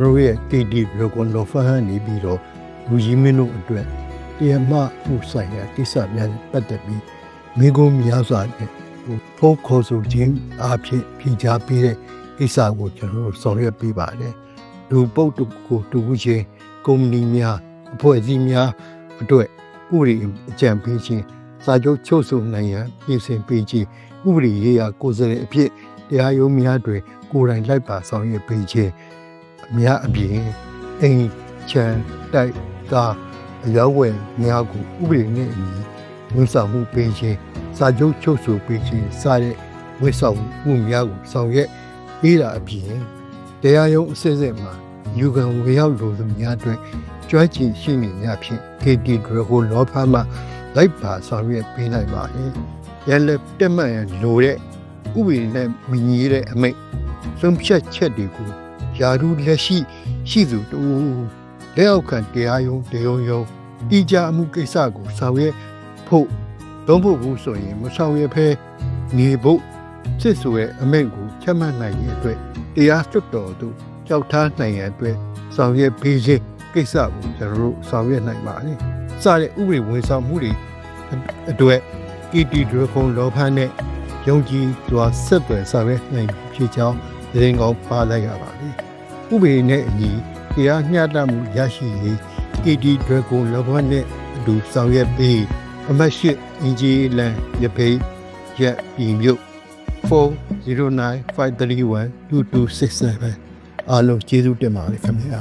တို့ရဲ့ KD Dragon Lofer နေပြီးတော့လူကြီးမင်းတို့အတွက်တရားမှမှုဆိုင်ရာကိစ္စများနဲ့ပတ်သက်ပြီးမိကုံးများစွာနဲ့ဖုန်းခေါ်ဆိုခြင်းအဖြစ်ဖြေချပေးတဲ့ကိစ္စကိုကျွန်တော်တို့ဆောင်ရွက်ပေးပါတယ်လူပုတ်ကိုတူချင်းကုမ္ပဏီများအဖွဲ့အစည်းများအတွက်ဥပဒေအကြံပေးခြင်းစာချုပ်ချုပ်ဆိုနိုင်ရန်ပြင်ဆင်ပေးခြင်းဥပဒေရေးရာကိုယ်စားလှယ်အဖြစ်တရားရုံးများတွင်ကိုယ်တိုင်လိုက်ပါဆောင်ရွက်ပေးခြင်းအများအပြင်အိမ်ချမ်းတိုက်ကားအရောက်ဝယ်များကိုဥပဒေနဲ့အညီဝန်ဆောင်မှုပေးခြင်းစာချုပ်ချုပ်ဆိုပေးခြင်းစတဲ့ဝန်ဆောင်မှုများကိုဆောင်ရွက်ပေးတာအပြင်တရားရုံးအစစ်အစစ်မှာယူခံဝေရောက်လိုသူများအတွက်ကြွားကျင်ရှိနေများဖြင့် KD Dragon Lofer မှာလိုက်ပါဆောင်ရွက်ပေးနိုင်ပါတယ်။ရလက်တက်မှတ်ရန်လိုတဲ့ဥပဒေနဲ့မညီတဲ့အမိန့်ဆုံးဖြတ်ချက်တွေကိုယာရုလက်ရှိသူတို့လက်အောက်ခံတရားရုံးတီးကြမှုကိစ္စကိုဆောင်ရွက်ဖို့သုံးဖို့ဘူးဆိုရင်မဆောင်ရွက်ဖဲနေဖို့စစ်ဆိုရဲ့အမိန့်ကိုချမှတ်နိုင်တဲ့အတွက်တရားစွတ်တော်တို့ကြောက်ထားနိုင်ရန်အတွက်ဆောင်ရွက်ပေးခြင်းကိစ္စကိုကျွန်တော်တို့ဆောင်ရွက်နိုင်ပါတယ်။စတဲ့ဥပဒေဝန်ဆောင်မှုတွေအတွက် KD Dragon Lofer နဲ့ယုံကြည်စွာဆက်သွယ်ဆောင်ရွက်နိုင်ဖြစ်ကြောင်းသတင်းကောင်းပါလိုက်ရပါတယ်။ဥပဒေနဲ့အညီတရားမျှတမှုရရှိရေး KD Dragon Lofer နဲ့အတူဆောင်ရွက်ပြီးအမှတ်၈အင်ဂျီလန်ရပိတ်ရက်ပြည်မြို့40953122267အားလုံးကျေးဇူးတင်ပါတယ်ခင်ဗျာ